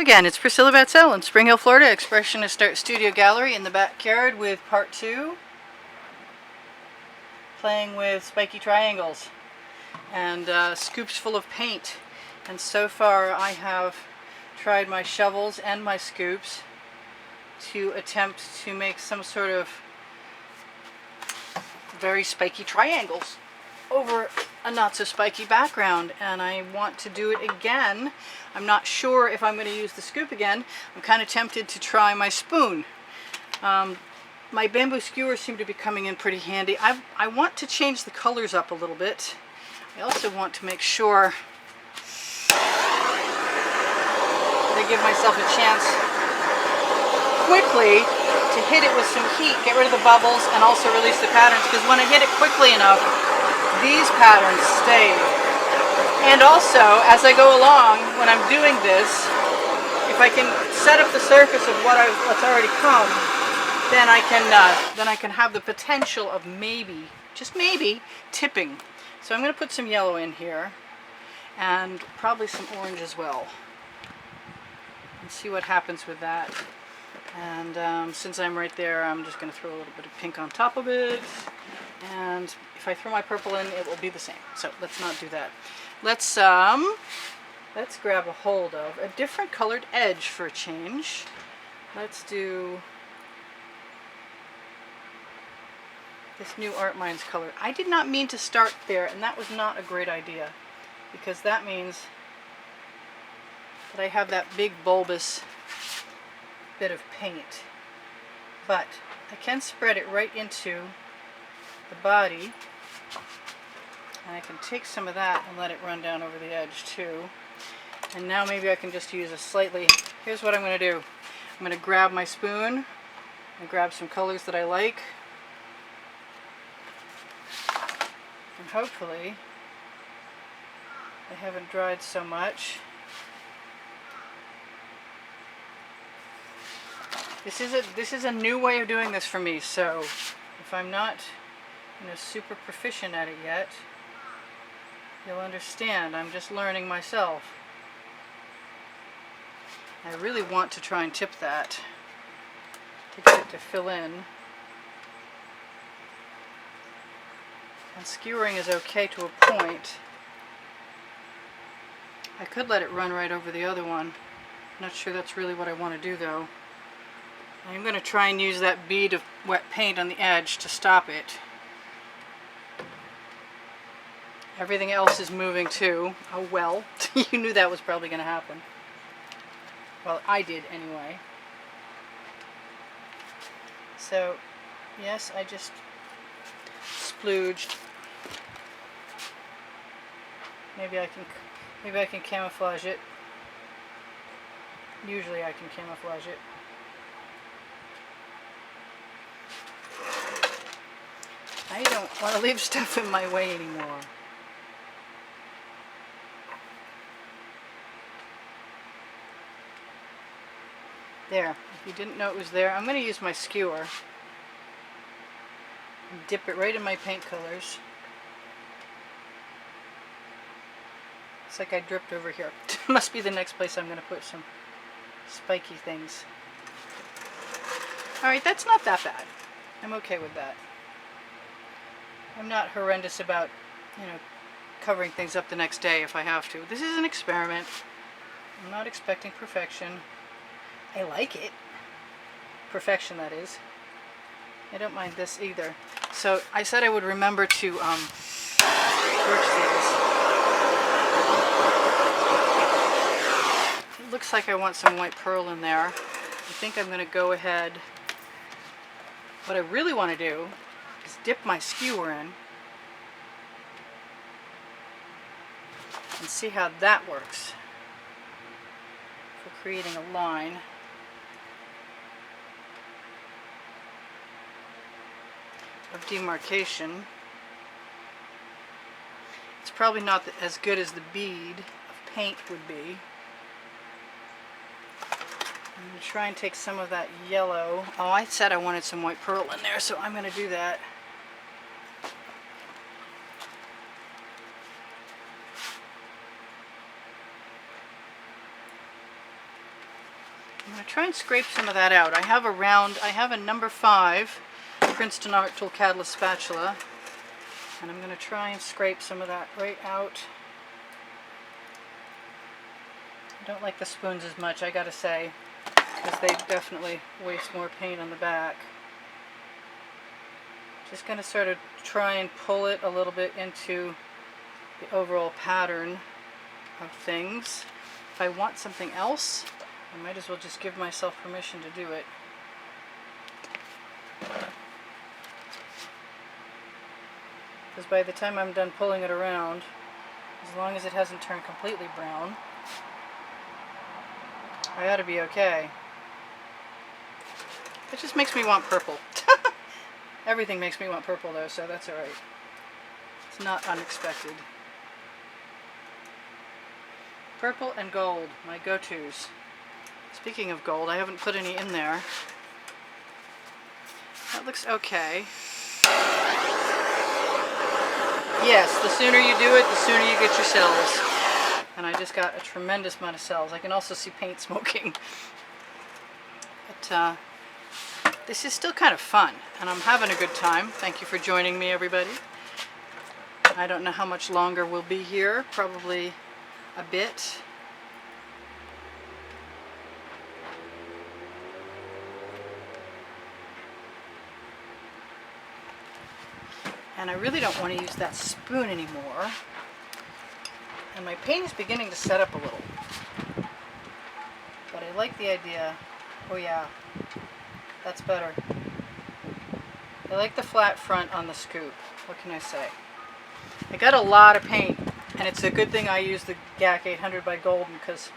again, it's Priscilla Batzell in Spring Hill, Florida, Expressionist Art Studio Gallery in the backyard with part 2, playing with spiky triangles and scoops full of paint. And so far I have tried my shovels and my scoops to attempt to make some sort of very spiky triangles over a not so spiky background, and I want to do it again. I'm not sure if I'm going to use the scoop again. I'm kind of tempted to try my spoon. My bamboo skewers seem to be coming in pretty handy. I want to change the colors up a little bit. I also want to make sure that I give myself a chance quickly to hit it with some heat, get rid of the bubbles, and also release the patterns, because when I hit it quickly enough, these patterns stay. And also, as I go along, when I'm doing this, if I can set up the surface of what's already come, then I can have the potential of maybe, just maybe, tipping. So I'm going to put some yellow in here, and probably some orange as well, and see what happens with that. And since I'm right there, I'm just going to throw a little bit of pink on top of it. And if I throw my purple in, it will be the same. So let's not do that. Let's grab a hold of a different colored edge for a change. Let's do this new Art Minds color. I did not mean to start there, and that was not a great idea, because that means that I have that big bulbous bit of paint. But I can spread it right into the body, and I can take some of that and let it run down over the edge too. And now maybe I can just use a slightly, here's what I'm going to do. I'm going to grab my spoon and grab some colors that I like, and hopefully they haven't dried so much. This is a new way of doing this for me, so if I'm not super proficient at it yet, you'll understand. I'm just learning myself. I really want to try and tip that to get it to fill in. And skewering is okay to a point. I could let it run right over the other one. I'm not sure that's really what I want to do though. I'm going to try and use that bead of wet paint on the edge to stop it. Everything else is moving too. Oh well, you knew that was probably going to happen. Well, I did anyway. So, yes, I just splooged. Maybe I can camouflage it. Usually I can camouflage it. I don't want to leave stuff in my way anymore. There, if you didn't know it was there, I'm going to use my skewer and dip it right in my paint colors. It's like I dripped over here. Must be the next place I'm going to put some spiky things. Alright, that's not that bad. I'm okay with that. I'm not horrendous about, covering things up the next day if I have to. This is an experiment. I'm not expecting perfection. I like it. Perfection, that is. I don't mind this either. So I said I would remember to torch these. It looks like I want some white pearl in there. I think I'm going to go ahead. What I really want to do is dip my skewer in and see how that works for creating a line. Of demarcation. It's probably not as good as the bead of paint would be. I'm going to try and take some of that yellow. Oh, I said I wanted some white pearl in there, so I'm going to do that. I'm going to try and scrape some of that out. I have a number 5 Princeton Art Tool Catalyst spatula, and I'm going to try and scrape some of that right out. I don't like the spoons as much, I gotta say, because they definitely waste more paint on the back. Just going to sort of try and pull it a little bit into the overall pattern of things. If I want something else, I might as well just give myself permission to do it. Because by the time I'm done pulling it around, as long as it hasn't turned completely brown, I ought to be okay. It just makes me want purple. Everything makes me want purple though, so that's alright. It's not unexpected. Purple and gold, my go-tos. Speaking of gold, I haven't put any in there. That looks okay. Yes, the sooner you do it, the sooner you get your cells. And I just got a tremendous amount of cells. I can also see paint smoking. But this is still kind of fun, and I'm having a good time. Thank you for joining me, everybody. I don't know how much longer we'll be here. Probably a bit. And I really don't want to use that spoon anymore. And my paint is beginning to set up a little. But I like the idea. Oh yeah, that's better. I like the flat front on the scoop. What can I say? I got a lot of paint, and it's a good thing I use the GAC 800 by Golden, because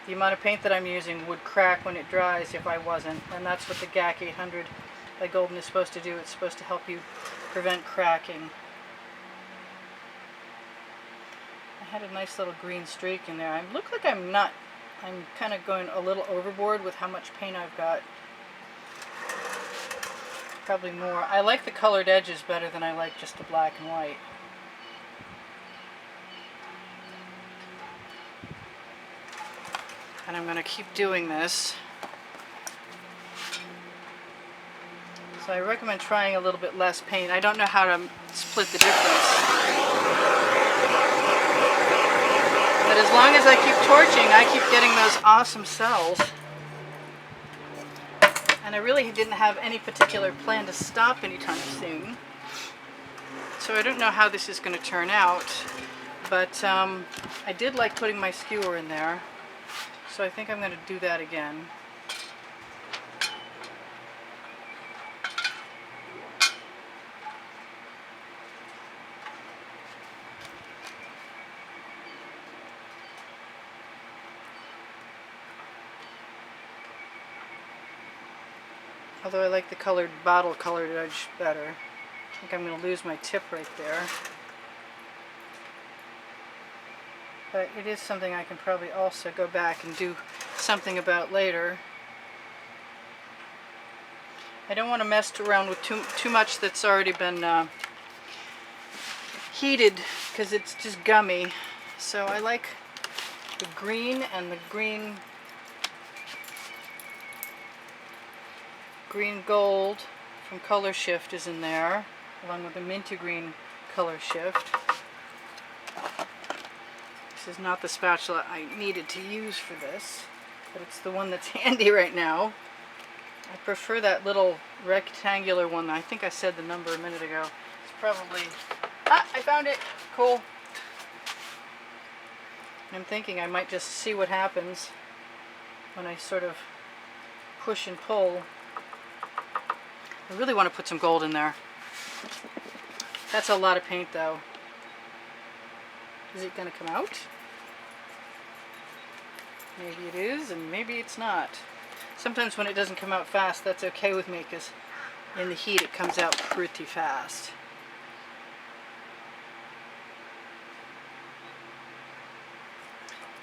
the amount of paint that I'm using would crack when it dries if I wasn't. And that's what the GAC 800 by Golden is supposed to do. It's supposed to help you prevent cracking. I had a nice little green streak in there. I look like I'm kind of going a little overboard with how much paint I've got. Probably more. I like the colored edges better than I like just the black and white. And I'm going to keep doing this. So I recommend trying a little bit less paint. I don't know how to split the difference. But as long as I keep torching, I keep getting those awesome cells. And I really didn't have any particular plan to stop anytime soon. So I don't know how this is going to turn out. But I did like putting my skewer in there. So I think I'm going to do that again. Although I like the colored bottle colored edge better. I think I'm going to lose my tip right there. But it is something I can probably also go back and do something about later. I don't want to mess around with too much that's already been heated, because it's just gummy. So I like the green, and the green gold from Color Shift is in there, along with the minty green Color Shift. This is not the spatula I needed to use for this, but it's the one that's handy right now. I prefer that little rectangular one. I think I said the number a minute ago. It's probably... Ah, I found it! Cool. I'm thinking I might just see what happens when I sort of push and pull. I really want to put some gold in there. That's a lot of paint though. Is it going to come out? Maybe it is, and maybe it's not. Sometimes when it doesn't come out fast, that's okay with me, because in the heat it comes out pretty fast.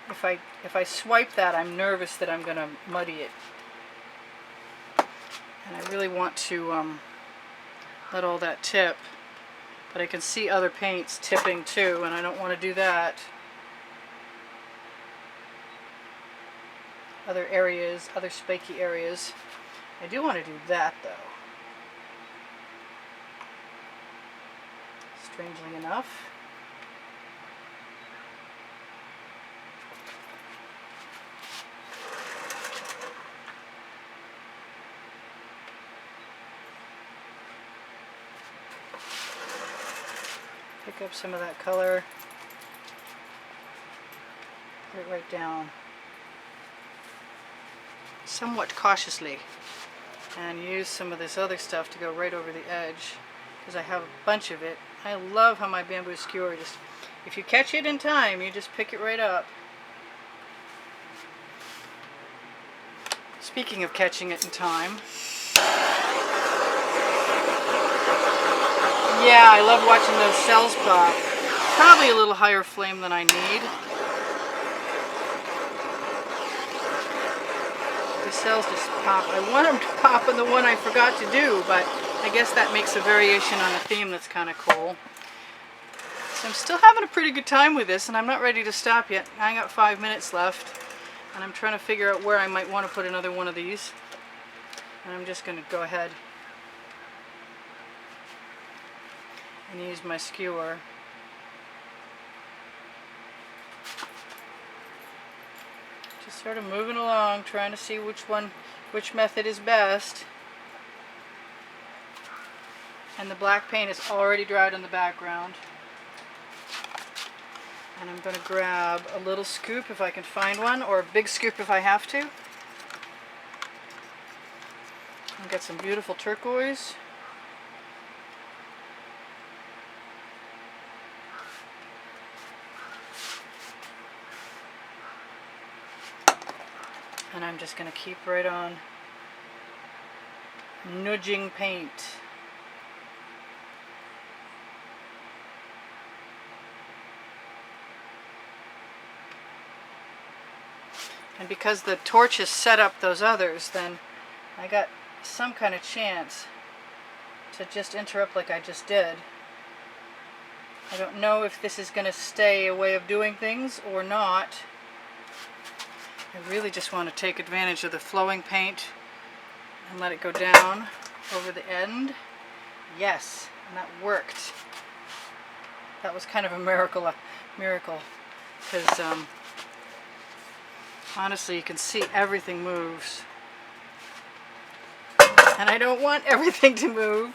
If I swipe that, I'm nervous that I'm going to muddy it. And I really want to let all that tip. But I can see other paints tipping too, and I don't want to do that. other areas, other spiky areas. I do want to do that though. Strangely enough. Pick up some of that color. Put it right down. Somewhat cautiously. And use some of this other stuff to go right over the edge, because I have a bunch of it. I love how my bamboo skewer just, if you catch it in time, you just pick it right up. Speaking of catching it in time, yeah, I love watching those cells pop. Probably a little higher flame than I need. The cells just pop. I want them to pop on the one I forgot to do, but I guess that makes a variation on a theme that's kind of cool. So I'm still having a pretty good time with this, and I'm not ready to stop yet. I got 5 minutes left, and I'm trying to figure out where I might want to put another one of these. And I'm just going to go ahead and use my skewer. Just sort of moving along, trying to see which method is best. And the black paint is already dried in the background. And I'm going to grab a little scoop if I can find one, or a big scoop if I have to. I've got some beautiful turquoise. And I'm just going to keep right on nudging paint. And because the torch has set up those others, then I got some kind of chance to just interrupt like I just did. I don't know if this is going to stay a way of doing things or not. I really just want to take advantage of the flowing paint and let it go down over the end. Yes, and that worked. That was kind of a miracle, because honestly, you can see everything moves. And I don't want everything to move.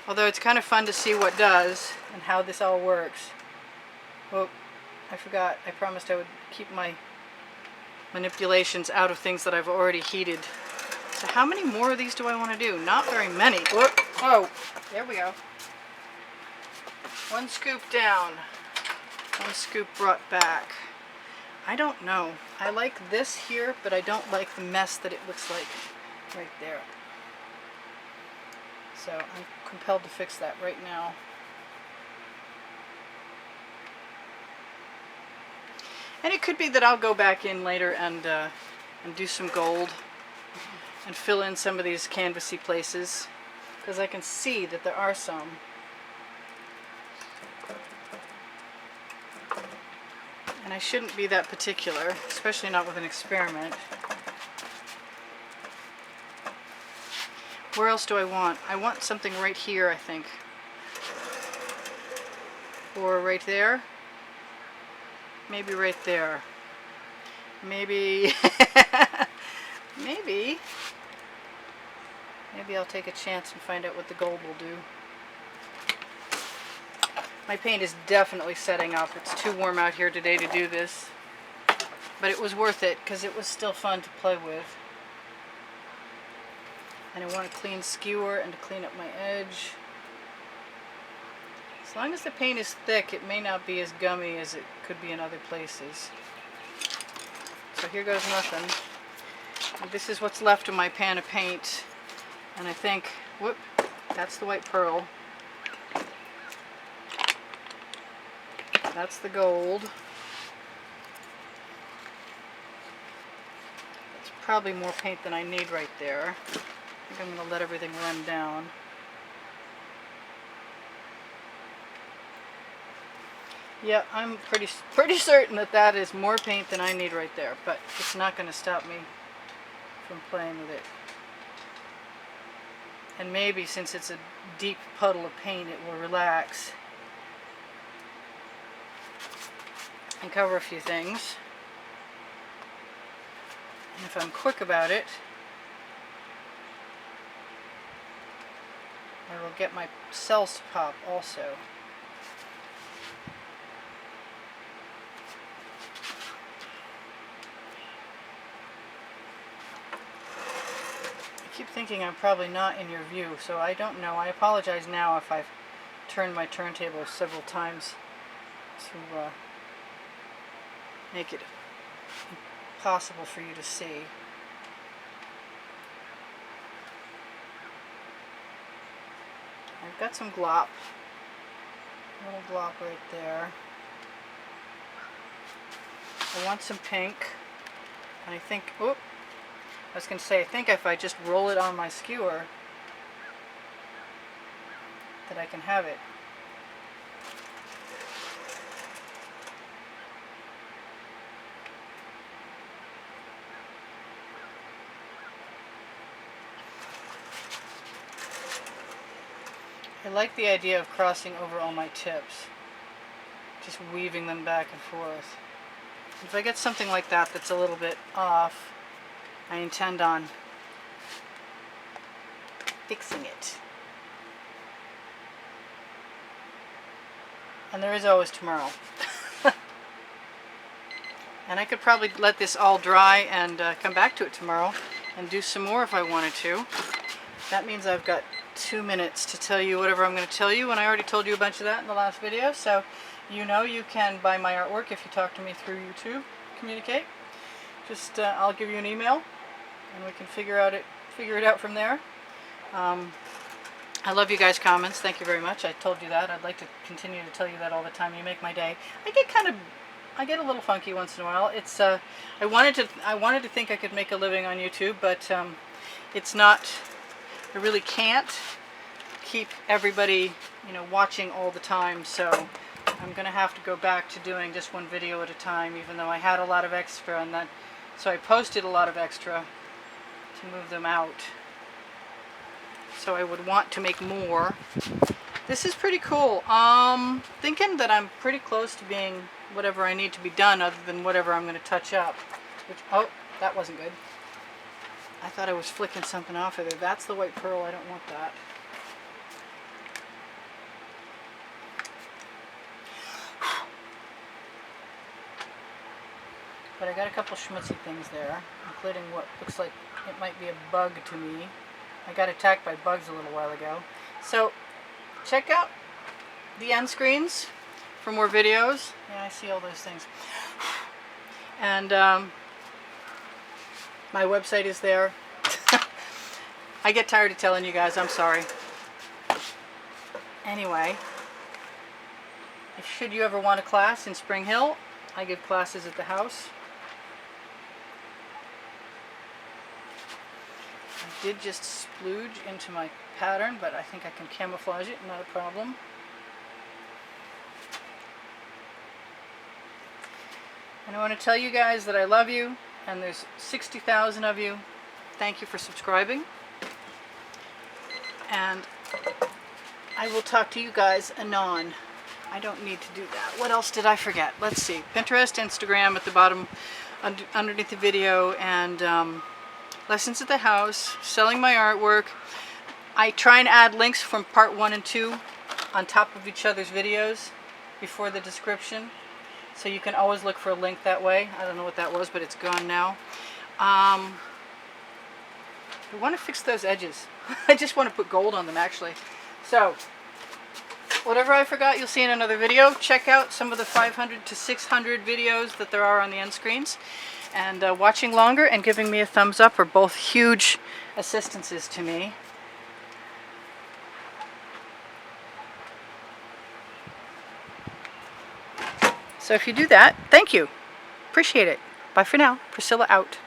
Although it's kind of fun to see what does and how this all works. Oh, I forgot. I promised I would keep my manipulations out of things that I've already heated. So how many more of these do I want to do? Not very many. Oh, there we go. One scoop down. One scoop brought back. I don't know. I like this here, but I don't like the mess that it looks like right there. So I'm compelled to fix that right now. And it could be that I'll go back in later and do some gold and fill in some of these canvassy places, because I can see that there are some. And I shouldn't be that particular, especially not with an experiment. Where else do I want? I want something right here, I think. Or right there. Maybe right there. Maybe... maybe I'll take a chance and find out what the gold will do. My paint is definitely setting up. It's too warm out here today to do this. But it was worth it, because it was still fun to play with. And I want a clean skewer and to clean up my edge. As long as the paint is thick, it may not be as gummy as it could be in other places. So here goes nothing. And this is what's left of my pan of paint. And I think, whoop, that's the white pearl. That's the gold. That's probably more paint than I need right there. I think I'm going to let everything run down. Yeah, I'm pretty certain that that is more paint than I need right there, but it's not going to stop me from playing with it. And maybe since it's a deep puddle of paint, it will relax and cover a few things. And if I'm quick about it, I will get my cells to pop also. I keep thinking I'm probably not in your view, so I don't know. I apologize now if I've turned my turntable several times to make it possible for you to see. I've got some glop, a little glop right there. I want some pink, and I think, I was going to say, I think if I just roll it on my skewer, that I can have it. I like the idea of crossing over all my tips, just weaving them back and forth. If I get something like that that's a little bit off, I intend on fixing it. And there is always tomorrow. And I could probably let this all dry and come back to it tomorrow and do some more if I wanted to. That means I've got 2 minutes to tell you whatever I'm going to tell you, and I already told you a bunch of that in the last video. So you know you can buy my artwork if you talk to me through YouTube, communicate. Just I'll give you an email and we can figure it out from there. I love you guys' comments. Thank you very much. I told you that. I'd like to continue to tell you that all the time. You make my day. I get a little funky once in a while. It's I wanted to think I could make a living on YouTube, but it's not. I really can't keep everybody, watching all the time. So I'm going to have to go back to doing just one video at a time, even though I had a lot of extra, and so I posted a lot of extra to move them out. So I would want to make more. This is pretty cool. Thinking that I'm pretty close to being whatever I need to be done, other than whatever I'm going to touch up. Oh, that wasn't good. I thought I was flicking something off of there. That's the white pearl. I don't want that. But I got a couple schmutzy things there, including what looks like it might be a bug to me. I got attacked by bugs a little while ago. So check out the end screens for more videos. Yeah, I see all those things. And my website is there. I get tired of telling you guys, I'm sorry. Anyway, should you ever want a class in Spring Hill, I give classes at the house. I did just splooge into my pattern, but I think I can camouflage it, not a problem. And I want to tell you guys that I love you, and there's 60,000 of you. Thank you for subscribing. And I will talk to you guys anon. I don't need to do that. What else did I forget? Let's see. Pinterest, Instagram at the bottom underneath the video, and lessons at the house, selling my artwork. I try and add links from part 1 and 2 on top of each other's videos before the description. So you can always look for a link that way. I don't know what that was, but it's gone now. I want to fix those edges. I just want to put gold on them, actually. So, whatever I forgot, you'll see in another video. Check out some of the 500 to 600 videos that there are on the end screens. And watching longer and giving me a thumbs up are both huge assistances to me. So if you do that, thank you. Appreciate it. Bye for now. Priscilla out.